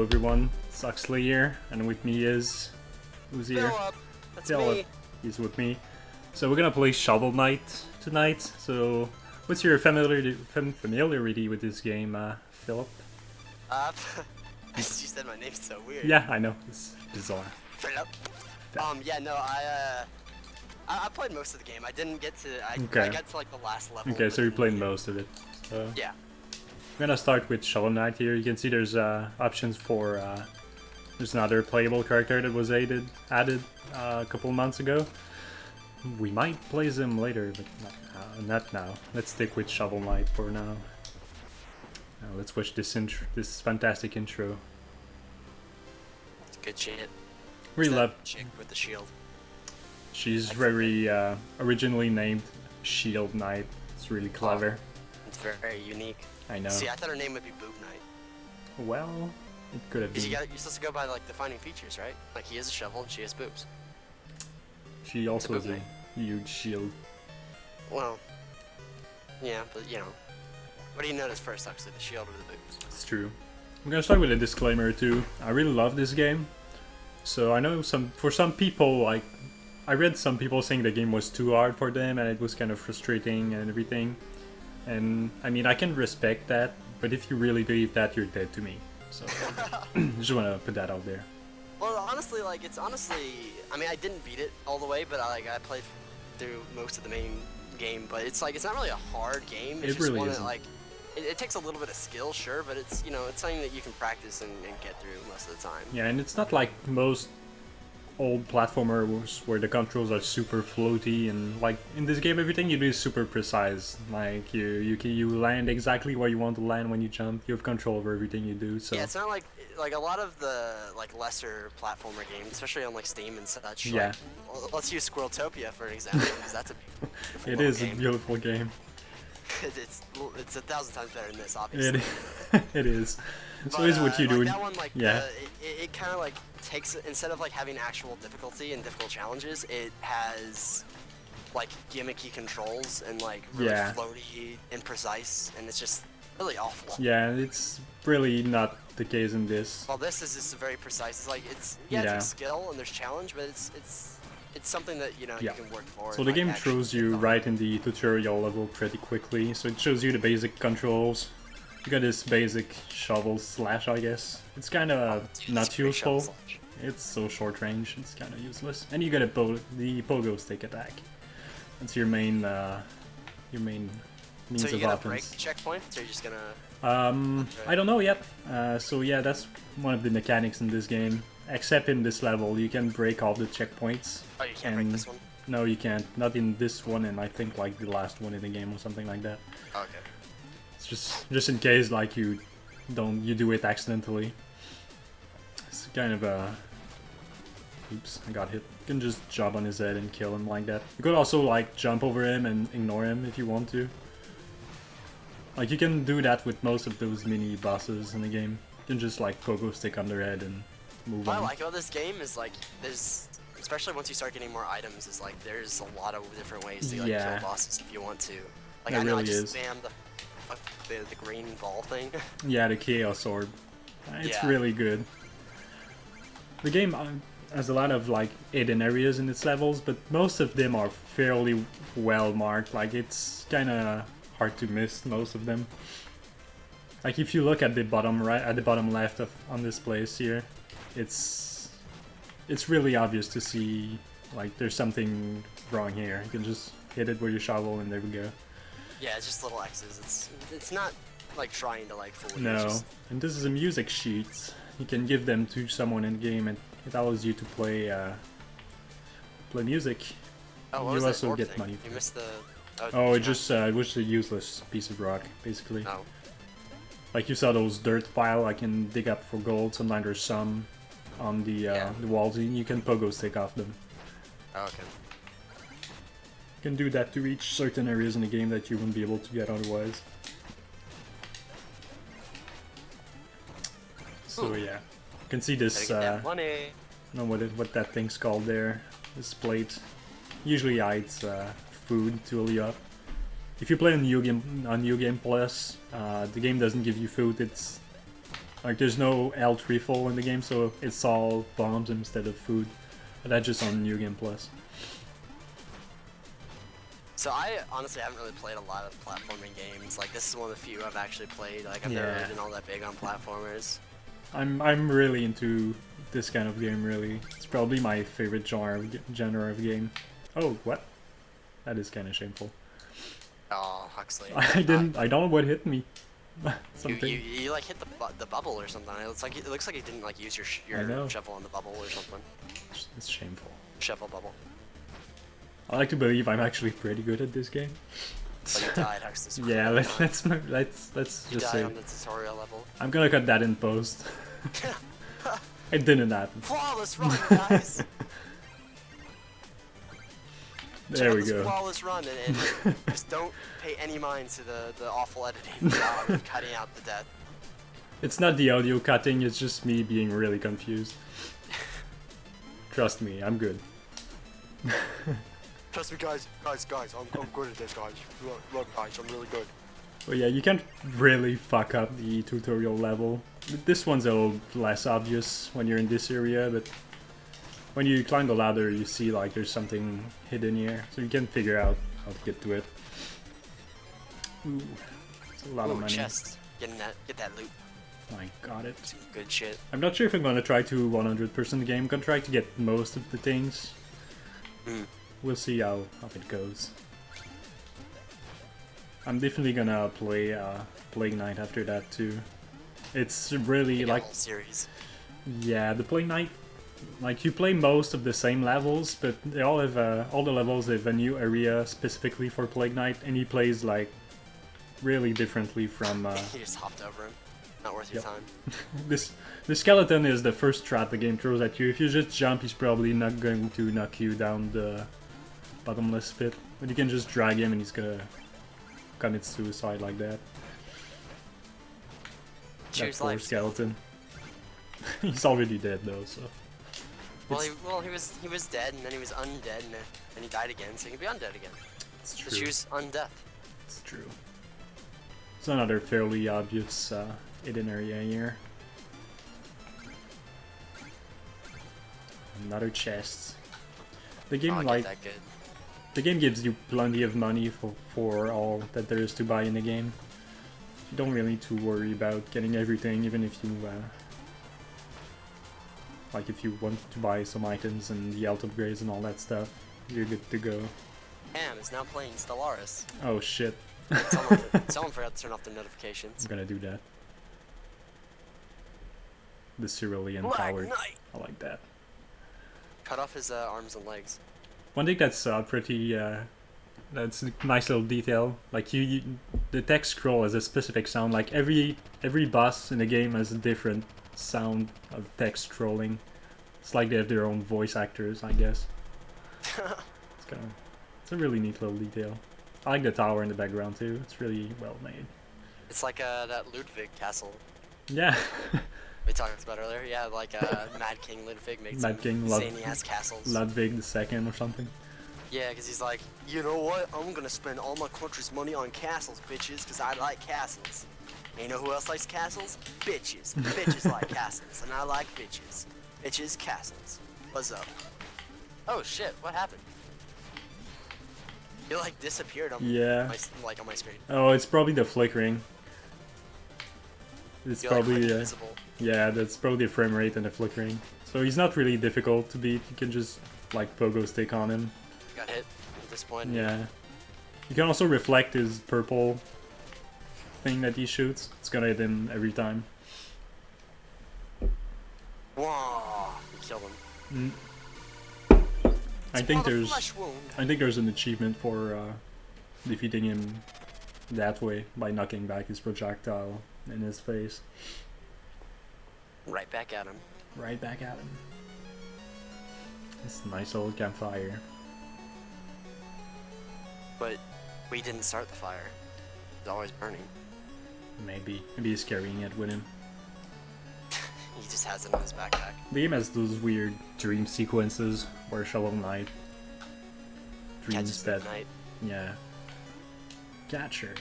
Hello everyone, it's Huxley here, and with me is... who's here? Philip! That's Philip. me! He's with me. So we're gonna play Shovel Knight tonight, so... what's your familiarity with this game, Philip? You said my name's so weird. Yeah, I know, it's bizarre. Philip. Yeah, no, I played most of the game. I didn't get to, I got to like the last level. Okay, so you played most of it. So. Yeah. I'm gonna start with Shovel Knight here. You can see there's options for there's another playable character that was added a couple months ago. We might play them later, but not now. Let's stick with Shovel Knight for now. Now let's watch this fantastic intro. Good shit. Really love chick with the shield. She's very originally named Shield Knight. It's really clever. It's very unique. I know. See, I thought her name would be Boob Knight. Well, it could have been. You're supposed to go by like defining features, right? Like he has a shovel and she has boobs. She also has a huge shield. Well, yeah, but you know, what do you notice first, actually, the shield or the boobs? It's true. I'm gonna start with a disclaimer too. I really love this game. So I know for some people, like, I read some people saying the game was too hard for them and it was kind of frustrating and everything. And I mean, I can respect that, but if you really believe that, you're dead to me. So just want to put that out there. Well, honestly, like, I mean, I didn't beat it all the way, but I played through most of the main game, but it's like, it's not really a hard game. It's it just really one isn't. that, like, it takes a little bit of skill, sure, but it's, you know, it's something that you can practice and get through most of the time. Yeah, and it's not like most old platformers where the controls are super floaty, and like in this game everything you do is super precise. Like you land exactly where you want to land when you jump. You have control over everything you do. So yeah, it's not like a lot of the like lesser platformer games, especially on like Steam and such. Yeah. Like, let's use Squirreltopia for an example, because that's a beautiful it is game. A beautiful game. it's 1,000 times better than this, obviously. It is. So But, is what you like do. That one, like, yeah. It kind of like takes, instead of like having actual difficulty and difficult challenges, it has like gimmicky controls and like really floaty and precise, and it's just really awful. Yeah, it's really not the case in this. Well, this is just very precise. It's like it's it's skill and there's challenge, but it's something that you know you can work for. So the game throws you right in the tutorial level pretty quickly. So it shows you the basic controls. You got this basic shovel slash, I guess. It's kind of not useful. It's so short range, it's kind of useless. And you got the pogo stick attack. That's your main means so of you gonna offense. break checkpoints, or you're just gonna? I don't know yet. So yeah, that's one of the mechanics in this game. Except in this level, you can break all the checkpoints. Oh, you can't break this one? No, you can't. Not in this one, and I think like the last one in the game or something like that. Okay. It's just in case like you do it accidentally. It's kind of a... Oops, I got hit. You can just jump on his head and kill him like that. You could also like jump over him and ignore him if you want to. Like you can do that with most of those mini bosses in the game. You can just like pogo stick on their head and move on. What I like about this game is like there's, especially once you start getting more items, is like there's a lot of different ways to like kill bosses if you want to. Like I know I just spam the green ball thing. Yeah, the Chaos Orb. It's really good. The game has a lot of like hidden areas in its levels, but most of them are fairly well marked. Like it's kind of hard to miss most of them. Like if you look at the bottom right, at the bottom left on this place here, it's really obvious to see like there's something wrong here. You can just hit it with your shovel and there we go. Yeah, it's just little X's. It's not like trying to like fool you. No, and this is a music sheet. You can give them to someone in the game, and it allows you to play music. Oh, what you was also that get thing? money. You missed the. Oh, it was a useless piece of rock, basically. Oh. Like you saw those dirt pile I can dig up for gold. Sometimes there's some on the walls, and you can pogo stick off them. Oh, okay. You can do that to reach certain areas in the game that you wouldn't be able to get otherwise. So yeah, you can see this. That money. I don't know what that thing's called there. This plate usually hides food to heal you up. If you play on New Game Plus, the game doesn't give you food. It's Like there's no health refill in the game, so it's all bombs instead of food. But that's just on New Game Plus. So I honestly haven't really played a lot of platforming games. Like this is one of the few I've actually played. Like I've never really been all that big on platformers. I'm really into this kind of game. Really, it's probably my favorite genre of game. Oh, what? That is kind of shameful. Oh, Huxley. I don't know what hit me. Something. You like hit the bubble or something. It looks like you didn't like use your shovel on the bubble or something. It's shameful. Shovel bubble. I like to believe I'm actually pretty good at this game. But you died, Huxley. Yeah, let's just say on the tutorial level. I'm gonna cut that in post. It didn't happen. Flawless run, guys. There we go. Flawless run, and just don't pay any mind to the awful editing job of cutting out the death. It's not the audio cutting, it's just me being really confused. Trust me, I'm good. Trust me, guys, I'm good at this, guys. Look, guys, I'm really good. Well, yeah, you can't really fuck up the tutorial level. This one's a little less obvious when you're in this area, but when you climb the ladder, you see like there's something hidden here, so you can figure out how to get to it. Ooh, it's a lot of money. Chest. Get that loot. I got it. Some good shit. I'm not sure if I'm gonna try to 100% the game. I'm gonna try to get most of the things. We'll see how it goes. I'm definitely gonna play Plague Knight after that too. It's really like whole series. Yeah, the Plague Knight, like you play most of the same levels, but they all have all the levels have a new area specifically for Plague Knight, and he plays like really differently from. You just hopped over him. Not worth your time. The skeleton is the first trap the game throws at you. If you just jump, he's probably not going to knock you down the bottomless pit. But you can just drag him and he's gonna commit suicide like that. Choose that poor skeleton. He's already dead though, so. Well, he was dead and then he was undead and he died again, so he can be undead again. It's true. So choose undeath. It's true. It's another fairly obvious hidden area here. Another chest. The game the game gives you plenty of money for all that there is to buy in the game. You don't really need to worry about getting everything, even if you like if you want to buy some items and the health upgrades and all that stuff, you're good to go. Cam is now playing Stellaris. Oh shit. Someone forgot to turn off the notifications. I'm gonna do that. The cerulean powered. I like that. Cut off his arms and legs. One thing that's pretty, that's a nice little detail. Like the text scroll has a specific sound. Like every boss in the game has a different sound of text scrolling. It's like they have their own voice actors, I guess. It's a really neat little detail. I like the tower in the background too. It's really well made. It's like that Ludwig castle. Yeah. We talked about earlier. Yeah, like Mad King Ludwig makes zany ass castles. Ludwig II or something. Yeah, because he's like, you know what? I'm gonna spend all my country's money on castles, bitches, because I like castles. And you know who else likes castles? Bitches. Bitches like castles, and I like bitches. Bitches, castles. What's up? Oh shit! What happened? You like disappeared on on my screen. Oh, it's probably the flickering. It's You're probably like invisible. Yeah, that's probably the frame rate and the flickering. So he's not really difficult to beat. You can just like pogo stick on him. Got hit at this point. Yeah. You can also reflect his purple thing that he shoots. It's gonna hit him every time. Whoa! You killed him. I think there's an achievement for defeating him that way by knocking back his projectile in his face. Right back at him. Right back at him. It's a nice old campfire. But we didn't start the fire. It's always burning. Maybe he's carrying it with him. He just has it in his backpack. The game has those weird dream sequences where Shovel Knight dreams that. Yeah. Catcher.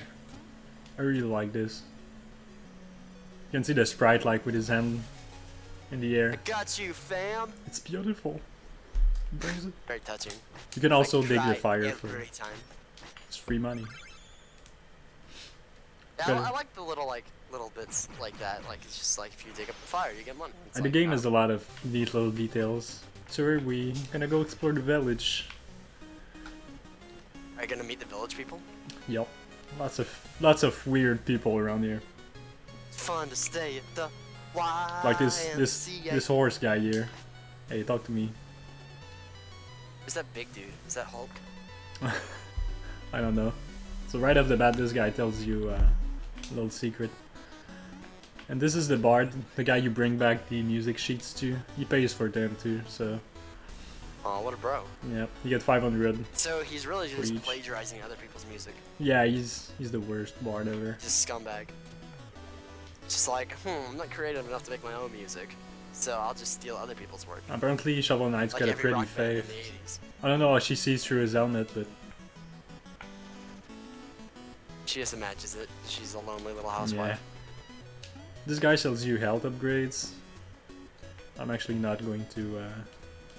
I really like this. You can see the sprite like with his hand in the air. I got you, fam. It's beautiful. Very touching. You can also I dig the cry fire for every time. it's free money. Yeah, I like the little bits like that. Like it's just like if you dig up the fire, you get money. And the game has a lot of neat little details. So are we gonna go explore the village? Are you gonna meet the village people? Yep. Lots of weird people around here. It's fun to stay at the Like this horse guy here. Hey, talk to me. Who's that big dude? Is that Hulk? I don't know. So right off the bat, this guy tells you a little secret. And this is the bard, the guy you bring back the music sheets to. He pays for them too, so... Oh, what a bro. Yeah, you get 500. So he's really just plagiarizing other people's music. Yeah, he's the worst bard ever. Just scumbag. Just like, I'm not creative enough to make my own music, so I'll just steal other people's work. Apparently Shovel Knight's like got a pretty face. I don't know how she sees through his helmet, but... She just imagines it. She's a lonely little housewife. Yeah. This guy sells you health upgrades. I'm actually not going to...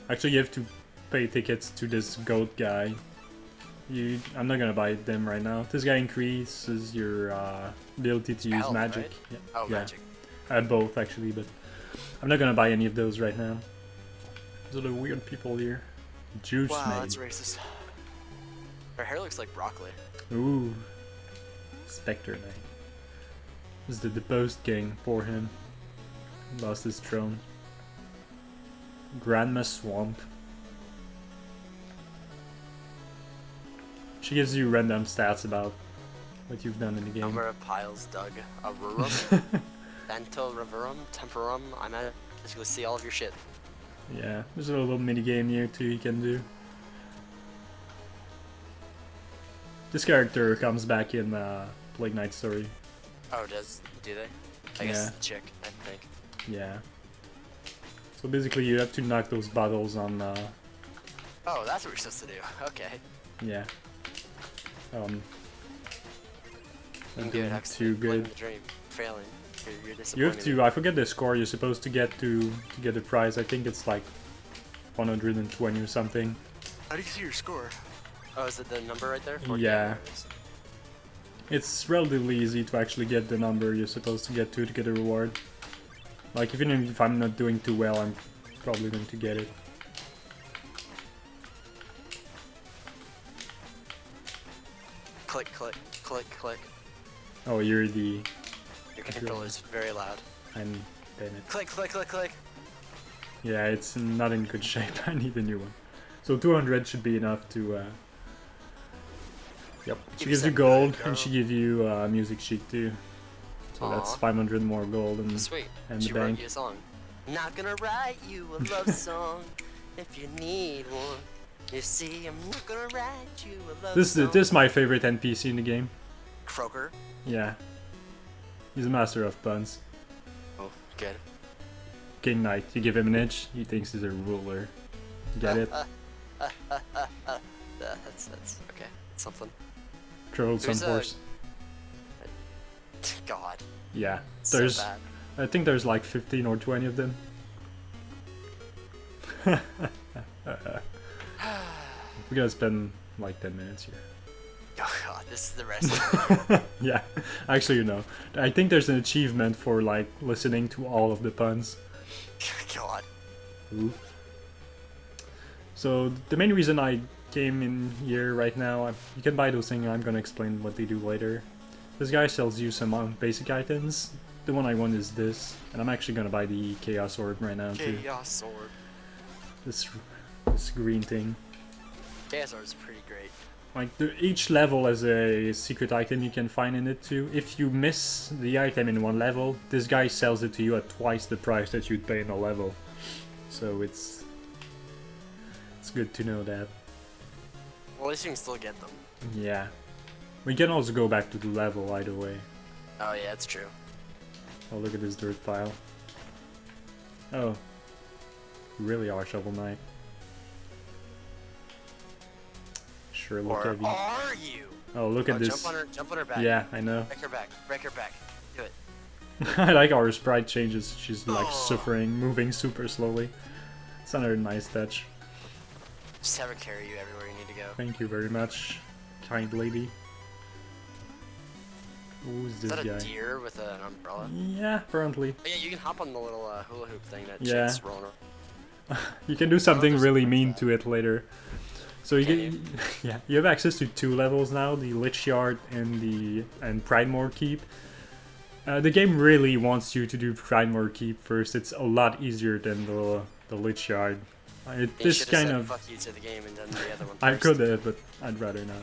Actually, you have to pay tickets to this goat guy. I'm not gonna buy them right now. This guy increases your ability to use health, magic. Right? Yeah. Oh, yeah. magic. I had both actually, but I'm not gonna buy any of those right now. There's a lot of weird people here. Juice Wow, maid. that's racist. Her hair looks like broccoli. Ooh. Spectre Knight. This is the deposed king for him. Lost his throne. Grandma Swamp. She gives you random stats about what you've done in the game. Number of piles dug. Aurorum. Bento Reverum. Temporum. I'm at it. Just go see all of your shit. Yeah, there's a little mini game here too you can do. This character comes back in Plague Knight Story. Oh, do they? I guess it's the chick, I think. Yeah. So basically you have to knock those bottles on Oh, that's what we're supposed to do. Okay. yeah. I'm doing good, too good. The dream. Failing. You're You have disappointing to, I forget the score you're supposed to get to get the prize. I think it's like 120 or something. How do you see your score? Oh, is it the number right there? Yeah. It's relatively easy to actually get the number you're supposed to get to get a reward. Like, even if I'm not doing too well, I'm probably going to get it. Click, click, click, click. Oh, you're the... Your controller's very loud. I'm Bennett. Click, click, click, click. Yeah, it's not in good shape. I need a new one. So 200 should be enough to... Yep. She gives you gold, and she gives you a music sheet too. So that's 500 more gold and, Sweet. and She the wrote bank. you a song. Not gonna write you a love song if you need one. You see, I'm not gonna write you a love song. This is my favorite NPC in the game. Croaker. Yeah. He's a master of puns. Oh, good. King Knight. You give him an inch, he thinks he's a ruler. Get it? That's okay. It's something. Troll some horse. God. Yeah. So There's bad. I think there's like 15 or 20 of them. We're gonna spend like 10 minutes here. Oh god, this is the rest of it. Yeah, actually, you know, I think there's an achievement for like listening to all of the puns. God. Ooh. So the main reason I came in here right now, you can buy those things. I'm gonna explain what they do later. This guy sells you some basic items. The one I want is this, and I'm actually gonna buy the Chaos Sword right now too. Chaos Sword. This green thing. Chaos Sword is pretty great. Like each level has a secret item you can find in it too. If you miss the item in one level, this guy sells it to you at twice the price that you'd pay in a level. So it's good to know that. Well, at least you can still get them. Yeah. We can also go back to the level either way. Oh yeah, that's true. Oh, look at this dirt pile. Oh. You really are Shovel Knight. Sure look Or heavy. are you? Oh, look at this. Jump on her back. Yeah, I know. Break her back. Break her back. Do it. I like our sprite changes. She's like suffering, moving super slowly. It's another nice touch. Just have her carry you everywhere you need to go. Thank you very much, kind lady. Who's this guy? Is that a deer with an umbrella? Yeah, apparently. Oh, yeah, you can hop on the little hula hoop thing that yeah. chick's rolling around. You can do something really mean to it later. So yeah, you have access to 2 levels now: the Lich Yard and Pridemore Keep. The game really wants you to do Pridemore Keep first. It's a lot easier than the Lich Yard. This kind of fuck you to the game and then the other one first. I could have, but I'd rather not.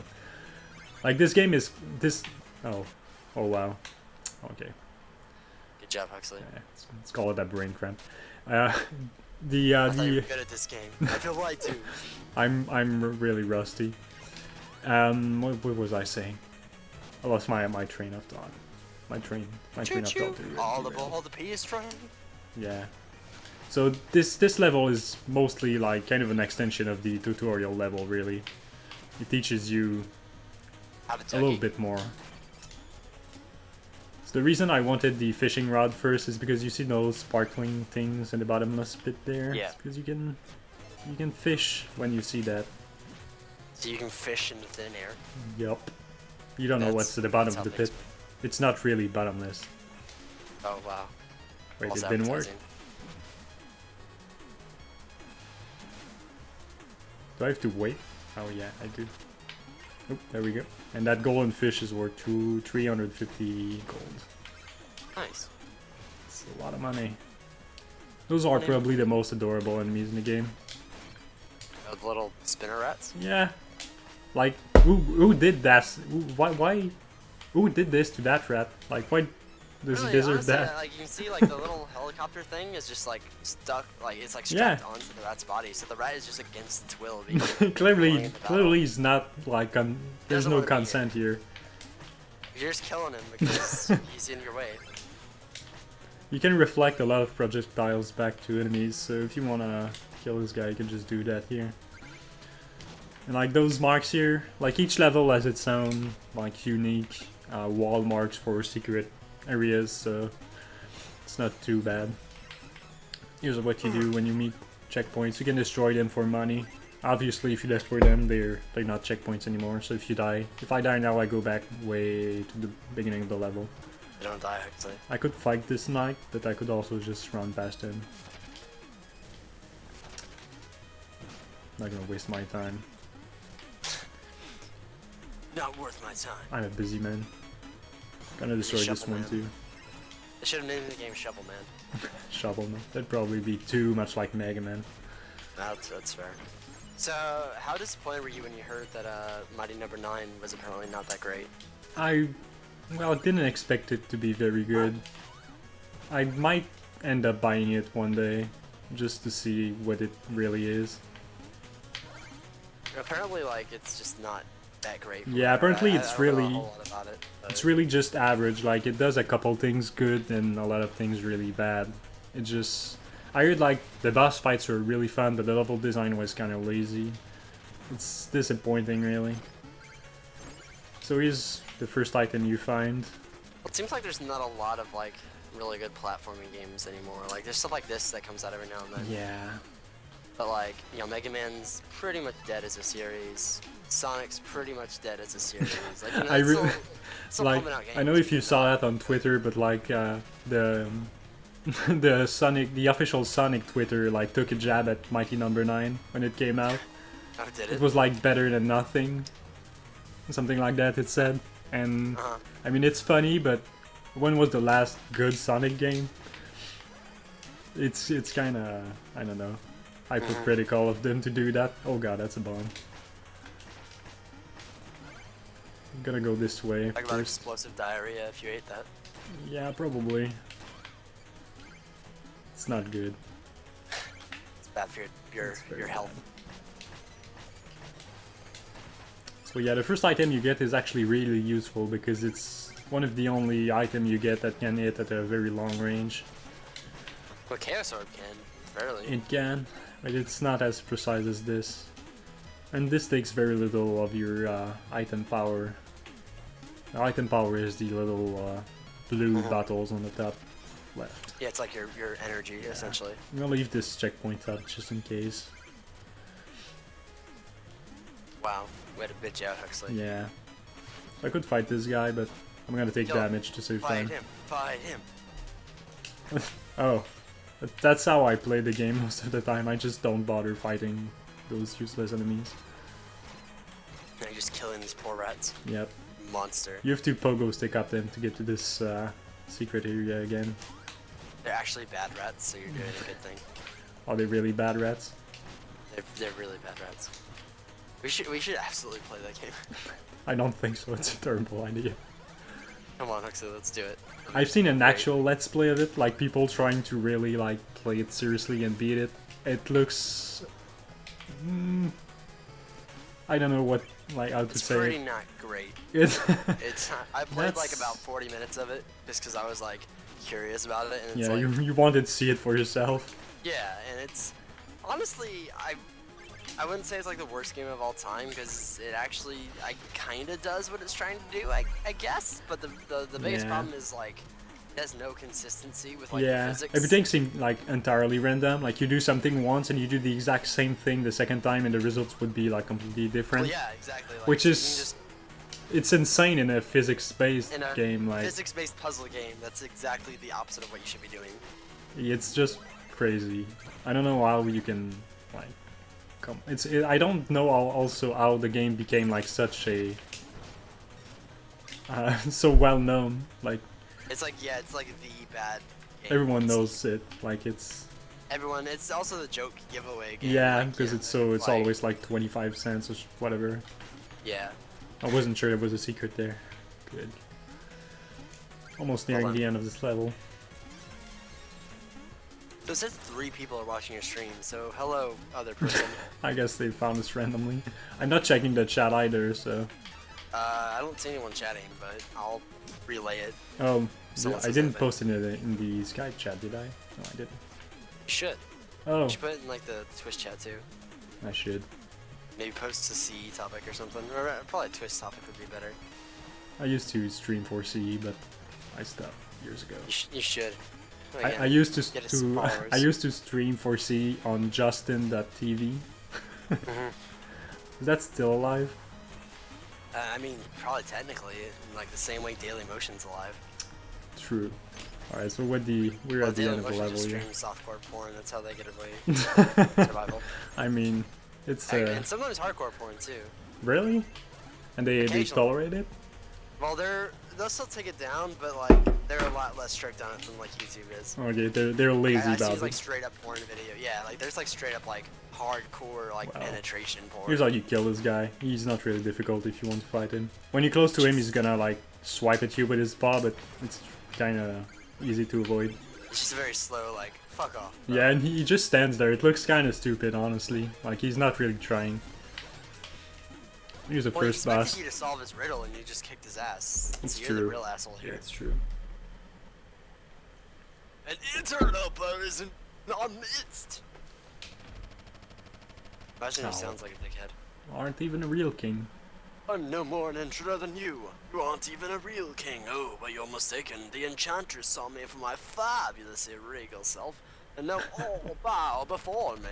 Like this game is this. Oh wow. Okay. Good job, Huxley. Yeah, let's call it a brain cramp. I thought you were good at this game. I feel light too. I'm really rusty. What was I saying? I lost my train of thought. My train of thought. All the PS train. Yeah. So this level is mostly like kind of an extension of the tutorial level, really. It teaches you a little bit more. So the reason I wanted the fishing rod first is because you see those sparkling things in the bottomless pit there. Yeah. It's because you can fish when you see that. So you can fish in the thin air. Yup. You don't know what's at the bottom of the pit. It's not really bottomless. Oh wow. Wait, it didn't work. Do I have to wait? Oh yeah, I do. Oh, there we go. And that golden fish is worth 350 gold. Nice. It's a lot of money. Those are probably the most adorable enemies in the game. The little spinner rats? Yeah. Like, who did that? Why? Who did this to that rat? Like, why does he deserve that? Like, you can see, like, the little helicopter thing is just, like, stuck, like, it's, like, strapped onto the rat's body, so the rat is just against its will. Clearly he's not, like, there's no consent here. You're just killing him because he's in your way. You can reflect a lot of projectiles back to enemies, so if you wanna kill this guy, you can just do that here. And, like, those marks here, like, each level has its own, like, unique wall marks for secret areas, so it's not too bad. Here's what you do when you meet checkpoints. You can destroy them for money. Obviously, if you destroy them, they're not checkpoints anymore. So if I die now, I go back way to the beginning of the level. You don't die, actually. I could fight this knight, but I could also just run past him. Not gonna waste my time. Not worth my time. I'm a busy man. Gonna destroy this one too. They should have named the game Shovel Man. Shovel Man. That'd probably be too much like Mega Man. That's fair. So, how disappointed were you when you heard that Mighty Number 9 was apparently not that great? Well, I didn't expect it to be very good. I might end up buying it one day, just to see what it really is. Apparently, like, it's just not that great. Yeah, apparently it's really... I don't know a whole lot about it, it's really just average. Like, it does a couple things good and a lot of things really bad. It just... I heard, like, the boss fights were really fun, but the level design was kind of lazy. It's disappointing, really. So here's the first item you find. Well, it seems like there's not a lot of, like, really good platforming games anymore. Like, there's stuff like this that comes out every now and then. Yeah. But, like, you know, Mega Man's pretty much dead as a series. Sonic's pretty much dead as a series. Like, you know, I really... still like, pumping out games. I know if you saw that on Twitter, but, like, the official Sonic Twitter, like, took a jab at Mighty Number 9 when it came out. Oh, did it? It was, like, better than nothing. Something like that, it said. And, I mean, it's funny, but when was the last good Sonic game? It's kind of, I don't know, hypocritical of them to do that. Oh god, that's a bomb. I'm gonna go this way. Talk about explosive diarrhea if you ate that. Yeah, probably. It's not good. It's bad for your health. So yeah, the first item you get is actually really useful because it's one of the only item you get that can hit at a very long range. Well, Chaos Orb can, fairly. It can, but it's not as precise as this. And this takes very little of your item power. The item power is the little blue bottles on the top. left. Yeah, it's like your energy, essentially. I'm gonna leave this checkpoint up just in case. Wow, way to bitch out, Huxley. Yeah. I could fight this guy, but I'm gonna take damage to save time. Fight him! Oh. That's how I play the game most of the time. I just don't bother fighting those useless enemies. Now you're just killing these poor rats. Yep. Monster. You have to pogo stick up them to get to this secret area again. They're actually bad rats, so you're doing a good thing. Are they really bad rats? They're really bad rats. We should absolutely play that game. I don't think so. It's a terrible idea. Come on, Huxley, let's do it. I've seen an actual let's play of it, like people trying to really like play it seriously and beat it. It looks, I don't know what how to say. It's pretty not great. It's I played like about 40 minutes of it just because I was like curious about it, and it's yeah, like, you wanted to see it for yourself. yeah, and it's honestly I wouldn't say it's like the worst game of all time because it actually kind of does what it's trying to do, I guess. But the biggest problem is like it has no consistency with like the physics. Everything seemed like entirely random. Like you do something once and you do the exact same thing the second time, and the results would be like completely different. Well, yeah, exactly. Like, which is it's insane in a physics-based game. Like physics-based puzzle game, that's exactly the opposite of what you should be doing. It's just crazy. I don't know how you can like. I don't know also how the game became like such a so well known. Like it's like it's like the bad game. Everyone knows it. Like it's also the joke giveaway game. Yeah, like, because it's always like 25 cents or whatever. Yeah. I wasn't sure there was a secret there. Good. Almost nearing the end of this level. So it says 3 people are watching your stream, so hello, other person. I guess they found this randomly. I'm not checking the chat either, so... I don't see anyone chatting, but I'll relay it. Oh, I didn't post it in the Skype chat, did I? No, I didn't. You should. Oh. You should put it in like the Twitch chat too. I should. Maybe post a CE topic or something, or probably a Twitch topic would be better. I used to stream for CE, but I stopped years ago. You should. I used to stream for C on Justin.tv. Is that still alive? I mean, probably technically, in like the same way Dailymotion's alive. True. All right, so we're at the end of the level here. Just softcore porn. That's how they get away survival. I mean, it's and sometimes hardcore porn too. Really? And they tolerate it? Well, they'll still take it down, but like they're a lot less strict on it than like YouTube is. Okay, they're lazy about it. Like straight up porn video. Yeah, like there's like straight up like hardcore like penetration porn. Here's how you kill this guy. He's not really difficult if you want to fight him. When you're close to him, he's gonna like swipe at you with his paw, but it's kind of easy to avoid. It's just very slow, like fuck off. Bro. Yeah, and he just stands there. It looks kind of stupid, honestly. Like he's not really trying. Here's the first boss. He expected you to solve his riddle, and you just kicked his ass. It's You're true. the real asshole here. Yeah, it's true. An interloper is in our midst. Imagine he sounds like a dickhead. Aren't even a real king. I'm no more an intruder than you. You aren't even a real king. Oh, but you're mistaken. The enchantress saw me for my fabulously regal self, and now all bow before me.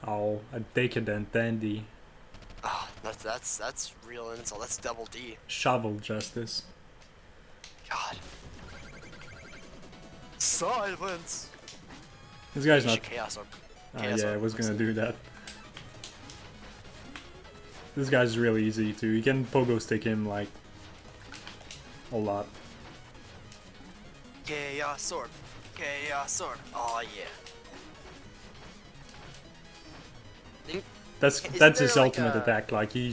Oh, a decadent dandy. Ah, that's real insult. That's double D. Shovel justice. God. Silence. This guy's not. Chaos orb. Yeah, I was gonna do that. This guy's really easy too. You can pogo stick him like a lot. Chaos orb. Chaos orb. Oh yeah. That's his ultimate attack. Like he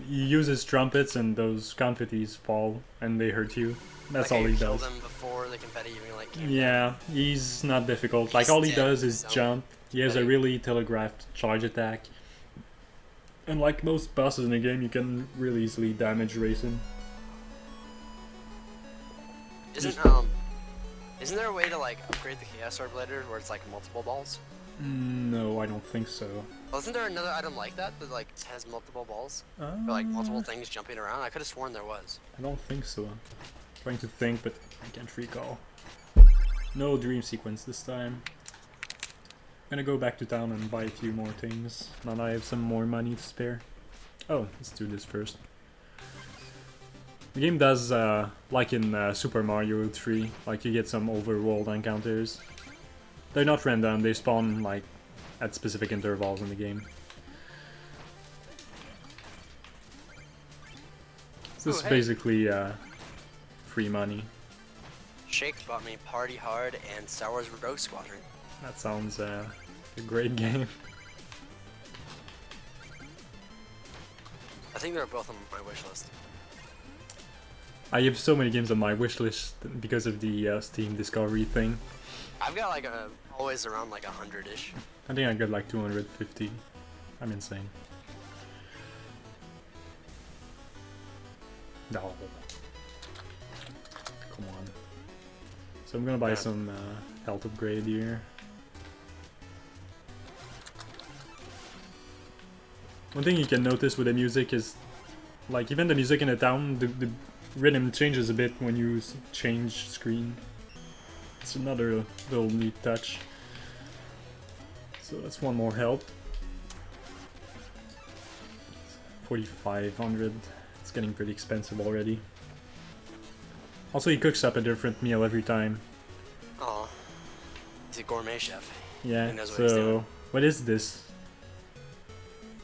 uses trumpets and those confettis fall and they hurt you. That's all he does. Kill them before the confetti even like came Yeah, he's not difficult. Like all he does is jump. He has a really telegraphed charge attack. And like most bosses in the game, you can really easily damage race him. Isn't there a way to like upgrade the Chaos Orb later where it's like multiple balls? No, I don't think so. Wasn't there another item like that like has multiple balls? Or like multiple things jumping around? I could have sworn there was. I don't think so. I'm trying to think, but I can't recall. No dream sequence this time. Gonna go back to town and buy a few more things. Now that I have some more money to spare. Oh, let's do this first. The game does, like in Super Mario 3, like you get some overworld encounters. They're not random, they spawn like at specific intervals in the game. So this is basically free money. Shake bought me Party Hard and Star Wars Rogue Squadron. That sounds a great game. I think they're both on my wish list. I have so many games on my wish list because of the Steam Discovery thing. I've got like always around like 100-ish. I think I got like 250. I'm insane. No. Come on. So I'm gonna buy some health upgrade here. One thing you can notice with the music is, like, even the music in the town, the rhythm changes a bit when you change screen. It's another little neat touch. So that's one more health. 4,500. It's getting pretty expensive already. Also, he cooks up a different meal every time. Oh, he's a gourmet chef. Yeah. So what is this?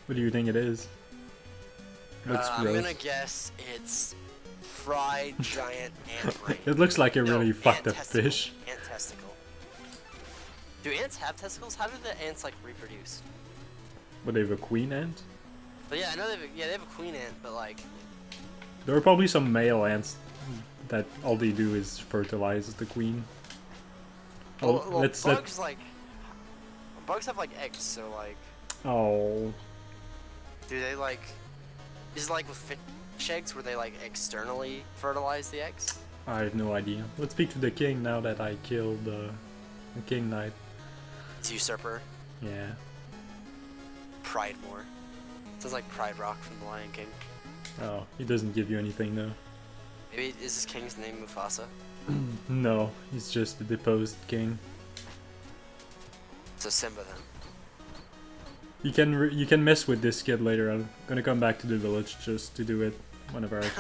What do you think it is? I'm gonna guess it's fried giant ant brain. It looks like a really fucked up testicle. fish. Ant testicle. Do ants have testicles? How do the ants like reproduce? But they have a queen ant? But yeah, I know they have a queen ant, but like There are probably some male ants that all they do is fertilize the queen. well, bugs like bugs have like eggs, so like Oh. do they like is it like with fish eggs where they like externally fertilize the eggs? I have no idea. Let's speak to the king now that I killed the king knight. It's usurper. Yeah. Pridemore. Sounds like Pride Rock from The Lion King. Oh, he doesn't give you anything though. Maybe is this king's name Mufasa? No, he's just the deposed king. So Simba then. You can mess with this kid later. I'm gonna come back to the village just to do it whenever I